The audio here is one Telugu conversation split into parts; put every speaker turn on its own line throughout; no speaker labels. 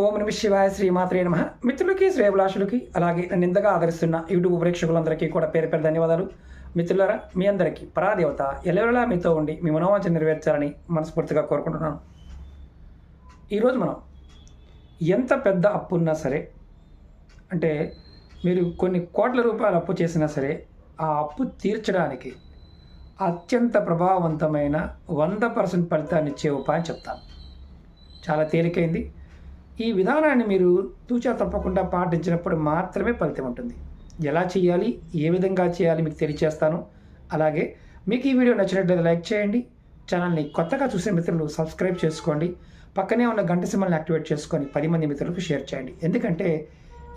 ఓం నమ శివాయ శ్రీమాత్రే నమః. మిత్రులకి శ్రేయభిలాషులకి అలాగే నన్ను ఇంతగా ఆదరిస్తున్న యూట్యూబ్ ప్రేక్షకులందరికీ కూడా పేరు పేరు ధన్యవాదాలు. మిత్రులారా, మీ అందరికీ పరాదేవత ఎల్లవేళలా మీతో ఉండి మీ మనోవాంఛ నెరవేర్చాలని మనస్ఫూర్తిగా కోరుకుంటున్నాను. ఈరోజు మనం ఎంత పెద్ద అప్పు ఉన్నా సరే, అంటే మీరు కొన్ని కోట్ల రూపాయలు అప్పు చేసినా సరే, ఆ అప్పు తీర్చడానికి అత్యంత ప్రభావవంతమైన 100% ఫలితాన్ని ఇచ్చే ఉపాయం చెప్తాను. చాలా తేలికైంది. ఈ విధానాన్ని మీరు తూచా తప్పకుండా పాటించినప్పుడు మాత్రమే ఫలితం ఉంటుంది. ఎలా చేయాలి, ఏ విధంగా చేయాలి మీకు తెలియచేస్తాను. అలాగే మీకు ఈ వీడియో నచ్చినట్లయితే లైక్ చేయండి. ఛానల్ని కొత్తగా చూసే మిత్రులు సబ్స్క్రైబ్ చేసుకోండి. పక్కనే ఉన్న గంట సింబల్ని యాక్టివేట్ చేసుకొని 10 మంది మిత్రులకు షేర్ చేయండి. ఎందుకంటే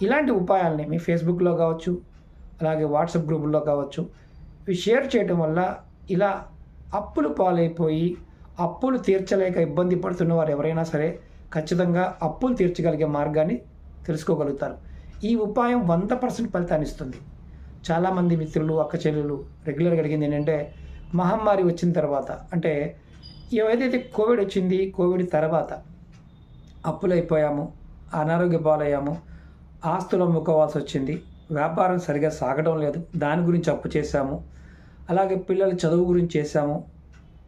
ఇలాంటి ఉపాయాలని మీ ఫేస్బుక్లో కావచ్చు, అలాగే వాట్సాప్ గ్రూపుల్లో కావచ్చు, ఇవి షేర్ చేయడం వల్ల ఇలా అప్పులు పాలైపోయి అప్పులు తీర్చలేక ఇబ్బంది పడుతున్న వారు ఎవరైనా సరే ఖచ్చితంగా అప్పులు తీర్చగలిగే మార్గాన్ని తెలుసుకోగలుగుతారు. ఈ ఉపాయం 100% ఫలితాన్ని ఇస్తుంది. చాలామంది మిత్రులు, అక్క చెల్లెలు రెగ్యులర్గా అడిగింది ఏంటంటే, మహమ్మారి వచ్చిన తర్వాత, అంటే ఏదైతే కోవిడ్ వచ్చింది, కోవిడ్ తర్వాత అప్పులైపోయాము, అనారోగ్య పాలయ్యాము, ఆస్తులు అమ్ముకోవాల్సి వచ్చింది, వ్యాపారం సరిగా సాగడం లేదు, దాని గురించి అప్పు చేశాము, అలాగే పిల్లల చదువు గురించి చేశాము,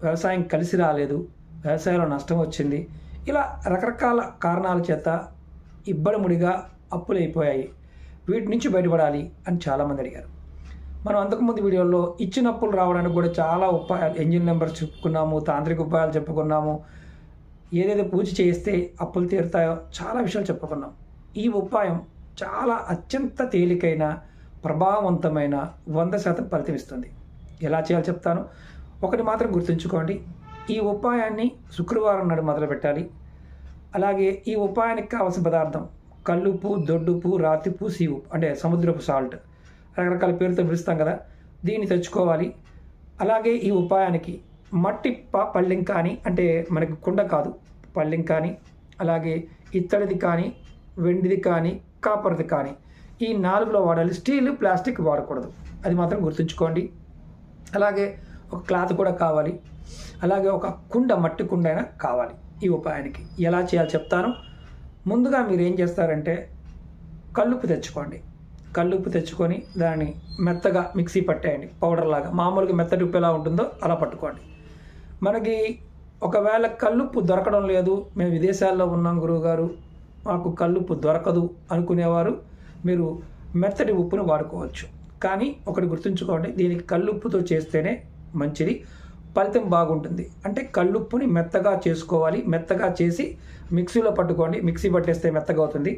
వ్యవసాయం కలిసి రాలేదు, వ్యవసాయంలో నష్టం వచ్చింది, ఇలా రకరకాల కారణాల చేత ఇబ్బడిముడిగా అప్పులు అయిపోయాయి. వీటి నుంచి బయటపడాలి అని చాలామంది అడిగారు. మనం అంతకుముందు వీడియోలో ఇచ్చిన అప్పులు రావడానికి కూడా చాలా ఉపాయాలు, ఎంజిన్ నెంబర్స్ చెప్పుకున్నాము, తాంత్రిక ఉపాయాలు చెప్పుకున్నాము, ఏదైతే పూజ చేస్తే అప్పులు తీరుతాయో చాలా విషయాలు చెప్పుకున్నాం. ఈ ఉపాయం చాలా అత్యంత తేలికైన, ప్రభావవంతమైన, 100% ఫలితం ఇస్తుంది. ఎలా చేయాలో చెప్తాను. ఒకటి మాత్రం గుర్తుంచుకోండి, ఈ ఉపాయాన్ని శుక్రవారం నాడు మొదలు పెట్టాలి. అలాగే ఈ ఉపాయానికి కావాల్సిన పదార్థం కల్లుప్పు, దొడ్డుప్పు, రాతిప్పు, సీవు, అంటే సముద్రపు సాల్ట్, రకరకాల పేరుతో పిలుస్తాం కదా, దీన్ని తెచ్చుకోవాలి. అలాగే ఈ ఉపాయానికి మట్టి పళ్ళెం కానీ, అంటే మనకి కుండ కాదు, పళ్ళెం కానీ, అలాగే ఇత్తడిది కానీ, వెండిది కానీ, కాపర్ది కానీ, ఈ 4లో వాడాలి. స్టీల్, ప్లాస్టిక్ వాడకూడదు, అది మాత్రం గుర్తుంచుకోండి. అలాగే ఒక క్లాత్ కూడా కావాలి. అలాగే ఒక కుండ, మట్టి కుండ అయినా కావాలి. ఈ ఉపాయానికి ఎలా చేయాలో చెప్తాను. ముందుగా మీరు ఏం చేస్తారంటే, కల్లుప్పు తెచ్చుకోండి. కల్లుప్పు తెచ్చుకొని దాన్ని మెత్తగా మిక్సీ పట్టేయండి, పౌడర్ లాగా. మామూలుగా మెత్తటి ఉప్పు ఎలా ఉంటుందో అలా పట్టుకోండి. మనకి ఒకవేళ కల్లుప్పు దొరకడం లేదు, మేము విదేశాల్లో ఉన్నాం గురువుగారు, మాకు కల్లుప్పు దొరకదు అనుకునేవారు మీరు మెత్తటి ఉప్పును వాడుకోవచ్చు. కానీ ఒకటి గుర్తుంచుకోండి, దీనికి కల్లుప్పుతో చేస్తేనే మంచిది, ఫలితం బాగుంటుంది. అంటే కల్లుప్పుని మెత్తగా చేసుకోవాలి. మెత్తగా చేసి మిక్సీలో పట్టుకోండి. మిక్సీ పట్టేస్తే మెత్తగా అవుతుంది.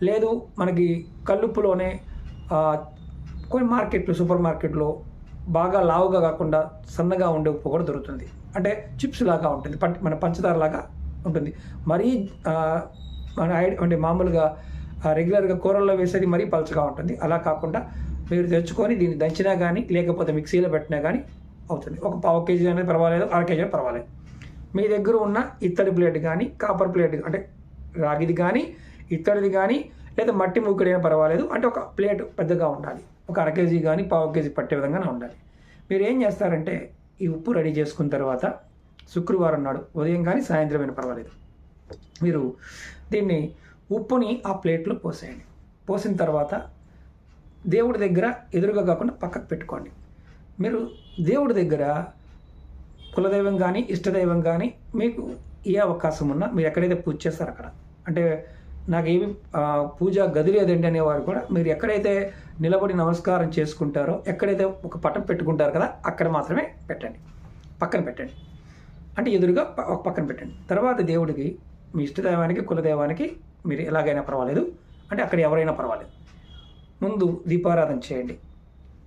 లేదు మనకి కల్లుప్పులోనే కొన్ని మార్కెట్లు, సూపర్ మార్కెట్లో బాగా లావుగా కాకుండా సన్నగా ఉండే ఉప్పు కూడా దొరుకుతుంది. అంటే చిప్స్ లాగా ఉంటుంది, మన పంచదార లాగా ఉంటుంది. మరీ మన అంటే మామూలుగా రెగ్యులర్గా కూరల్లో వేసేది మరీ పలచగా ఉంటుంది. అలా కాకుండా మీరు తెచ్చుకొని దీన్ని దంచినా కానీ, లేకపోతే మిక్సీలో పెట్టినా కానీ అవుతుంది. ఒక 1/2 కేజీ అనేది పర్వాలేదు, 1/2 కేజీ పర్వాలేదు. మీ దగ్గర ఉన్న ఇత్తడి ప్లేట్ కానీ, కాపర్ ప్లేట్, అంటే రాగిది కానీ, ఇత్తడిది కానీ, లేదా మట్టి మూకుడు అయినా పర్వాలేదు. అంటే ఒక ప్లేట్ పెద్దగా ఉండాలి. ఒక 1/2 కేజీ కానీ 1/2 కేజీ పట్టే విధంగానే ఉండాలి. మీరు ఏం చేస్తారంటే, ఈ ఉప్పు రెడీ చేసుకున్న తర్వాత శుక్రవారం నాడు ఉదయం కానీ సాయంత్రం అయినా పర్వాలేదు, మీరు దీన్ని ఉప్పుని ఆ ప్లేట్లో పోసేయండి. పోసిన తర్వాత దేవుడి దగ్గర ఎదురుగా కాకుండా పక్కకు పెట్టుకోండి. మీరు దేవుడి దగ్గర కులదైవం కానీ, ఇష్టదైవం కానీ, మీకు ఏ అవకాశం ఉన్నా మీరు ఎక్కడైతే పూజ చేస్తారో అక్కడ, అంటే నాకేమి పూజా గది లేదండి అనేవారు కూడా, మీరు ఎక్కడైతే నిలబడి నమస్కారం చేసుకుంటారో, ఎక్కడైతే ఒక పటం పెట్టుకుంటారు కదా, అక్కడ మాత్రమే పెట్టండి, పక్కన పెట్టండి. అంటే ఎదురుగా ఒక పక్కన పెట్టండి. తర్వాత దేవుడికి, మీ ఇష్టదైవానికి, కులదైవానికి మీరు ఎలాగైనా పర్వాలేదు, అంటే అక్కడ ఎవరైనా పర్వాలేదు, ముందు దీపారాధన చేయండి.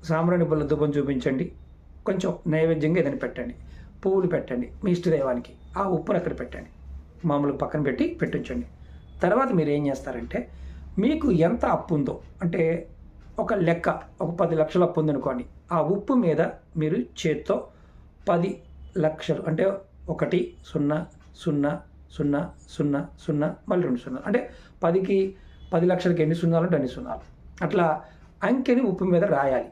సాంబ్రాణి బల్ల ధూపం చూపించండి. కొంచెం నైవేద్యంగా ఏదైనా పెట్టండి. పువ్వులు పెట్టండి. మీ ఇష్టదైవానికి ఆ ఉప్పును అక్కడ పెట్టండి. మామూలుగా పక్కన పెట్టి పెట్టించండి. తర్వాత మీరు ఏం చేస్తారంటే, మీకు ఎంత అప్పు ఉందో, అంటే ఒక లెక్క, ఒక 10 లక్షల అప్పు ఉందనుకోండి, ఆ ఉప్పు మీద మీరు చేత్తో 10 లక్షలు, అంటే 1 0 0 0 0 0 మళ్ళీ 2 0, అంటే 10కి 10 లక్షలకి ఎన్ని సున్నాలు అంటే అన్ని సున్నాలు, అట్లా అంకెని ఉప్పు మీద రాయాలి.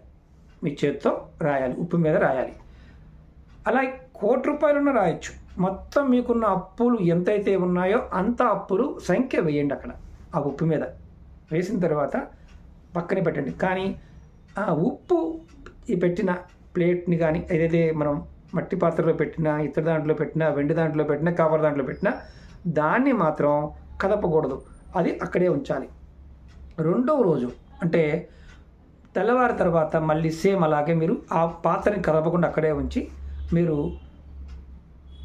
మీ చేత్తో రాయాలి, ఉప్పు మీద రాయాలి. అలా ₹1,00,00,000 రాయొచ్చు. మొత్తం మీకున్న అప్పులు ఎంతైతే ఉన్నాయో అంత అప్పులు సంఖ్య వేయండి అక్కడ ఆ ఉప్పు మీద. వేసిన తర్వాత పక్కనే పెట్టండి. కానీ ఆ ఉప్పు ఈ పెట్టిన ప్లేట్ని కానీ ఏదైతే మనం మట్టి పాత్రలో పెట్టినా, ఇతర దాంట్లో పెట్టినా, వెండి దాంట్లో పెట్టినా, కాపర్ దాంట్లో పెట్టినా దాన్ని మాత్రం కదపకూడదు. అది అక్కడే ఉంచాలి. రెండవ రోజు అంటే తెల్లవారి తర్వాత మళ్ళీ సేమ్ అలాగే మీరు ఆ పాత్రని కదపకుండా అక్కడే ఉంచి మీరు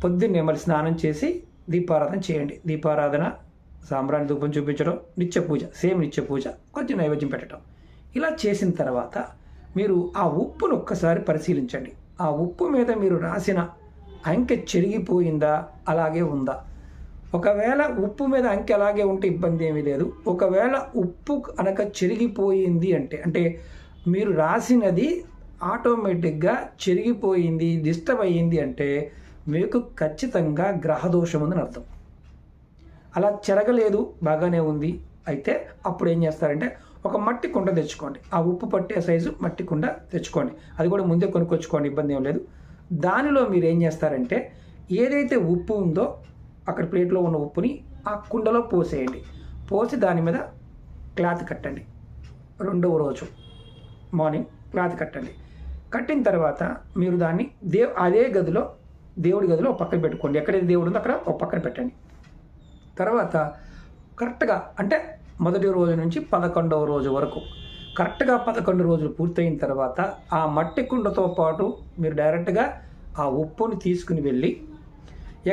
పొద్దున్నే మళ్ళీ స్నానం చేసి దీపారాధన చేయండి. దీపారాధన, సాంబ్రాణి ధూపం చూపించడం, నిత్య పూజ, సేమ్ నిత్య పూజ, కొంచెం నైవేద్యం పెట్టడం. ఇలా చేసిన తర్వాత మీరు ఆ ఉప్పును ఒక్కసారి పరిశీలించండి. ఆ ఉప్పు మీద మీరు రాసిన అంకె చెరిగిపోయిందా, అలాగే ఉందా? ఒకవేళ ఉప్పు మీద అంకె అలాగే ఉంటే ఇబ్బంది ఏమీ లేదు. ఒకవేళ ఉప్పు కనుక చెరిగిపోయింది అంటే మీరు రాసినది ఆటోమేటిక్గా చెరిగిపోయింది, డిస్టర్బ్ అయ్యింది అంటే మీకు ఖచ్చితంగా గ్రహదోషం ఉందని అర్థం. అలా చెరగలేదు, బాగానే ఉంది అయితే అప్పుడు ఏం చేస్తారంటే ఒక మట్టి కుండ తెచ్చుకోండి. ఆ ఉప్పు పట్టే సైజు మట్టి కుండ తెచ్చుకోండి. అది కూడా ముందే కొనుక్కొచ్చుకోండి, ఇబ్బంది ఏం లేదు. దానిలో మీరు ఏం చేస్తారంటే ఏదైతే ఉప్పు ఉందో అక్కడ ప్లేట్లో ఉన్న ఉప్పుని ఆ కుండలో పోసేయండి. పోసి దాని మీద క్లాత్ కట్టండి. రెండవ రోజు మార్నింగ్ క్లాత్ కట్టండి. కట్టిన తర్వాత మీరు దాన్ని అదే గదిలో, దేవుడి గదిలో ఒక పక్కన పెట్టుకోండి. ఎక్కడైతే దేవుడు ఉందో అక్కడ ఒక పక్కన పెట్టండి. తర్వాత కరెక్ట్గా అంటే మొదటి రోజు నుంచి 11వ రోజు వరకు కరెక్ట్గా 11 రోజులు పూర్తయిన తర్వాత ఆ మట్టి కుండతో పాటు మీరు డైరెక్ట్గా ఆ ఉప్పుని తీసుకుని వెళ్ళి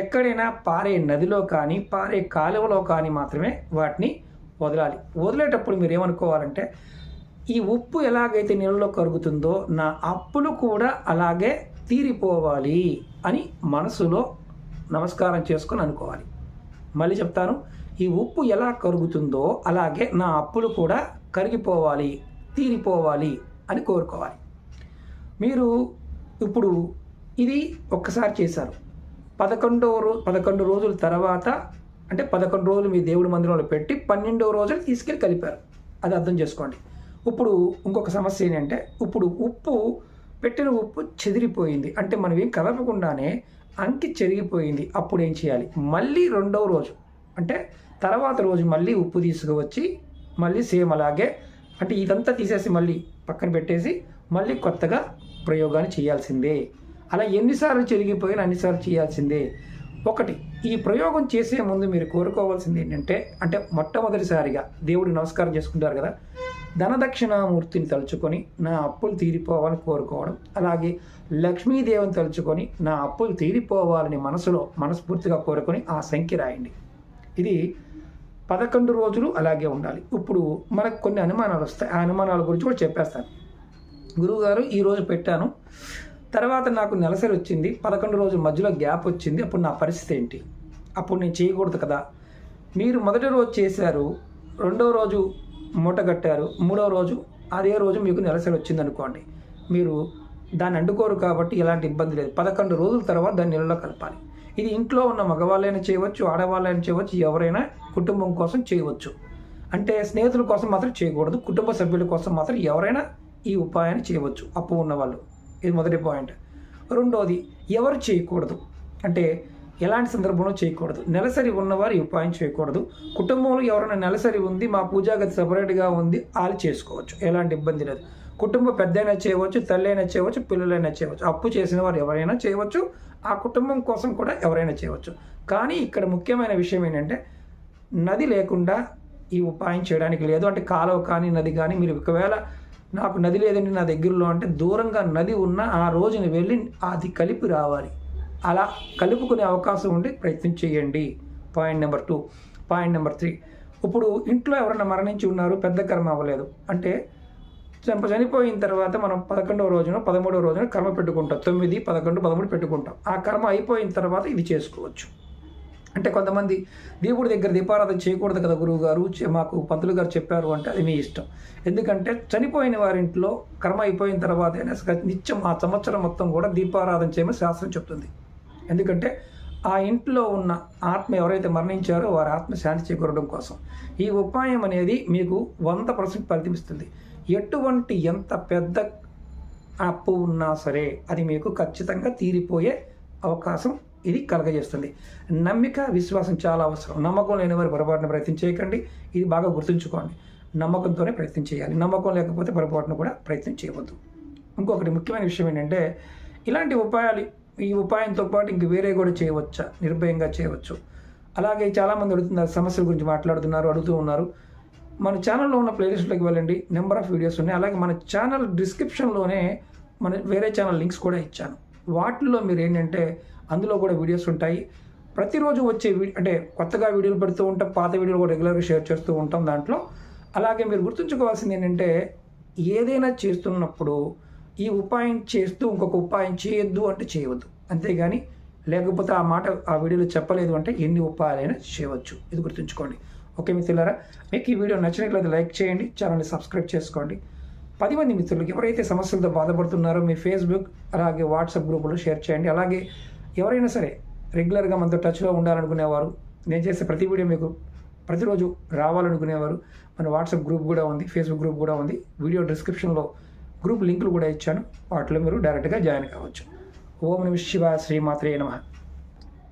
ఎక్కడైనా పారే నదిలో కానీ పారే కాలువలో కానీ మాత్రమే వాటిని వదలాలి. వదిలేటప్పుడు మీరు ఏమనుకోవాలంటే ఈ ఉప్పు ఎలాగైతే నీళ్ళలో కరుగుతుందో నా అప్పులు కూడా అలాగే తీరిపోవాలి అని మనసులో నమస్కారం చేసుకొని అనుకోవాలి. మళ్ళీ చెప్తాను, ఈ ఉప్పు ఎలా కరుగుతుందో అలాగే నా అప్పులు కూడా కరిగిపోవాలి, తీరిపోవాలి అని కోరుకోవాలి. మీరు ఇప్పుడు ఇది ఒక్కసారి చేశారు. 11 రోజుల తర్వాత అంటే 11 రోజులు మీ దేవుడి మందిరంలో పెట్టి 12వ రోజులు తీసుకెళ్ళి కలిపారు. అది అర్థం చేసుకోండి. ఇప్పుడు ఇంకొక సమస్య ఏంటంటే ఇప్పుడు ఉప్పు పెట్టిన ఉప్పు చెదిరిపోయింది అంటే మనం ఏం కలపకుండానే అంకి చెరిగిపోయింది. అప్పుడు ఏం చేయాలి? మళ్ళీ రెండవ రోజు అంటే తర్వాత రోజు మళ్ళీ ఉప్పు తీసుకువచ్చి మళ్ళీ సేమ్ అలాగే అంటే ఇదంతా తీసేసి మళ్ళీ పక్కన పెట్టేసి మళ్ళీ కొత్తగా ప్రయోగాన్ని చేయాల్సిందే. అలా ఎన్నిసార్లు చెరిగిపోయినా అన్నిసార్లు చేయాల్సిందే. ఒకటి, ఈ ప్రయోగం చేసే ముందు మీరు కోరుకోవాల్సింది ఏంటంటే అంటే మొట్టమొదటిసారిగా దేవుడికి నమస్కారం చేసుకుంటారు కదా, ధనదక్షిణామూర్తిని తలుచుకొని నా అప్పులు తీరిపోవాలని కోరుకోవడం, అలాగే లక్ష్మీదేవిని తలుచుకొని నా అప్పులు తీరిపోవాలని మనస్ఫూర్తిగా కోరుకొని ఆ సంఖ్య రాయండి. ఇది 11 రోజులు అలాగే ఉండాలి. ఇప్పుడు మనకు కొన్ని అనుమానాలు వస్తాయి. ఆ అనుమానాల గురించి కూడా చెప్పేస్తాను. గురువుగారు ఈరోజు పెట్టాను, తర్వాత నాకు నెలసరి వచ్చింది, 11 రోజుల మధ్యలో గ్యాప్ వచ్చింది, అప్పుడు నా పరిస్థితి ఏంటి? అప్పుడు నేను చేయకూడదు కదా. మీరు మొదటి రోజు చేశారు, రెండవ రోజు మూట కట్టారు, మూడవ రోజు అదే రోజు మీకు నెలసరి వచ్చింది అనుకోండి, మీరు దాన్ని అంటుకోరు కాబట్టి ఎలాంటి ఇబ్బంది లేదు. 11 రోజుల తర్వాత దాన్ని నీళ్ళలో కలపాలి. ఇది ఇంట్లో ఉన్న మగవాళ్ళైనా చేయవచ్చు, ఆడవాళ్ళైనా చేయవచ్చు, ఎవరైనా కుటుంబం కోసం చేయవచ్చు. అంటే స్నేహితుల కోసం మాత్రం చేయకూడదు, కుటుంబ సభ్యుల కోసం మాత్రం ఎవరైనా ఈ ఉపాయాన్ని చేయవచ్చు, అప్పు ఉన్నవాళ్ళు. ఇది మొదటి పాయింట్. రెండోది, ఎవరు చేయకూడదు అంటే ఎలాంటి సందర్భంలో చేయకూడదు? నెలసరి ఉన్నవారు ఈ ఉపాయం చేయకూడదు. కుటుంబంలో ఎవరైనా నెలసరి ఉంది, మా పూజాగతి సపరేట్గా ఉంది, వాళ్ళు చేసుకోవచ్చు, ఎలాంటి ఇబ్బంది లేదు. కుటుంబ పెద్దైనా చేయవచ్చు, తల్లి అయినా చేయవచ్చు, పిల్లలైనా చేయవచ్చు. అప్పు చేసిన వారు ఎవరైనా చేయవచ్చు, ఆ కుటుంబం కోసం కూడా ఎవరైనా చేయవచ్చు. కానీ ఇక్కడ ముఖ్యమైన విషయం ఏంటంటే నది లేకుండా ఈ ఉపాయం చేయడానికి లేదు. అంటే కాలువ కానీ నది కానీ, మీరు ఒకవేళ నాకు నది లేదండి నా దగ్గరలో అంటే దూరంగా నది ఉన్న ఆ రోజున వెళ్ళి అది కలిపి రావాలి. అలా కలుపుకునే అవకాశం ఉండి ప్రయత్నం చేయండి. Point number 2. పాయింట్ నెంబర్ 3, ఇప్పుడు ఇంట్లో ఎవరైనా మరణించి ఉన్నారు, పెద్ద కర్మ అవ్వలేదు అంటే చనిపోయిన తర్వాత మనం 11వ రోజున 13వ రోజున కర్మ పెట్టుకుంటాం. 9, 11, 13 పెట్టుకుంటాం. ఆ కర్మ అయిపోయిన తర్వాత ఇది చేసుకోవచ్చు. అంటే కొంతమంది దేవుడి దగ్గర దీపారాధన చేయకూడదు కదా గురువు గారు, మాకు పంతులు గారు చెప్పారు అంటే అది మీ ఇష్టం. ఎందుకంటే చనిపోయిన వారింట్లో కర్మ అయిపోయిన తర్వాత నిత్యం ఆ సంవత్సరం మొత్తం కూడా దీపారాధన చేయమని శాస్త్రం చెప్తుంది. ఎందుకంటే ఆ ఇంట్లో ఉన్న ఆత్మ ఎవరైతే మరణించారో వారి ఆత్మ శాంతి చేకూరడం కోసం ఈ ఉపాయం అనేది మీకు 100% ఫలితం ఇస్తుంది. ఎటువంటి ఎంత పెద్ద అప్పు ఉన్నా సరే అది మీకు ఖచ్చితంగా తీరిపోయే అవకాశం ఇది కలగజేస్తుంది. నమ్మిక, విశ్వాసం చాలా అవసరం. నమ్మకం లేని వారు పొరపాటున ప్రయత్నం చేయకండి. ఇది బాగా గుర్తుంచుకోండి. నమ్మకంతోనే ప్రయత్నం చేయాలి. నమ్మకం లేకపోతే పొరపాటున కూడా ప్రయత్నం చేయవద్దు. ఇంకొకటి ముఖ్యమైన విషయం ఏంటంటే, ఇలాంటి ఉపాయాలు, ఈ ఉపాయంతో పాటు ఇంక వేరే కూడా చేయవచ్చా? నిర్భయంగా చేయవచ్చు. అలాగే చాలామంది అడుగుతున్నారు, సమస్యల గురించి అడుగుతూ ఉన్నారు. మన ఛానల్లో ఉన్న ప్లేలిస్ట్లోకి వెళ్ళండి, నెంబర్ ఆఫ్ వీడియోస్ ఉన్నాయి. అలాగే మన ఛానల్ డిస్క్రిప్షన్లోనే మన వేరే ఛానల్ లింక్స్ కూడా ఇచ్చాను. వాటిల్లో మీరు ఏంటంటే అందులో కూడా వీడియోస్ ఉంటాయి. ప్రతిరోజు వచ్చే అంటే కొత్తగా వీడియోలు పెడుతూ ఉంటాం, పాత వీడియోలు కూడా రెగ్యులర్గా షేర్ చేస్తూ ఉంటాం దాంట్లో. అలాగే మీరు గుర్తుంచుకోవాల్సింది ఏంటంటే, ఏదైనా చేస్తున్నప్పుడు ఈ ఉపాయం చేస్తూ ఇంకొక ఉపాయం చేయొద్దు అంటే చేయవద్దు. అంతేగాని లేకపోతే ఆ వీడియోలో చెప్పలేదు అంటే ఎన్ని ఉపాయాలైనా చేయవచ్చు. ఇది గుర్తుంచుకోండి. ఓకే మిత్రులారా, మీకు ఈ వీడియో నచ్చినట్లయితే లైక్ చేయండి, ఛానల్ని సబ్స్క్రైబ్ చేసుకోండి. 10 మంది మిత్రులకు ఎవరైతే సమస్యలతో బాధపడుతున్నారో మీ ఫేస్బుక్ అలాగే వాట్సాప్ గ్రూపులో షేర్ చేయండి. అలాగే ఎవరైనా సరే రెగ్యులర్గా మనతో టచ్లో ఉండాలనుకునేవారు, నేను చేసే ప్రతి వీడియో మీకు ప్రతిరోజు రావాలనుకునేవారు, మన వాట్సాప్ గ్రూప్ కూడా ఉంది, ఫేస్బుక్ గ్రూప్ కూడా ఉంది. వీడియో డిస్క్రిప్షన్లో గ్రూప్ లింకులు కూడా ఇచ్చాను. వాటిలో మీరు డైరెక్ట్గా జాయిన్ కావచ్చు. ఓం నమః శివాయ. శ్రీమాత్రే నమః.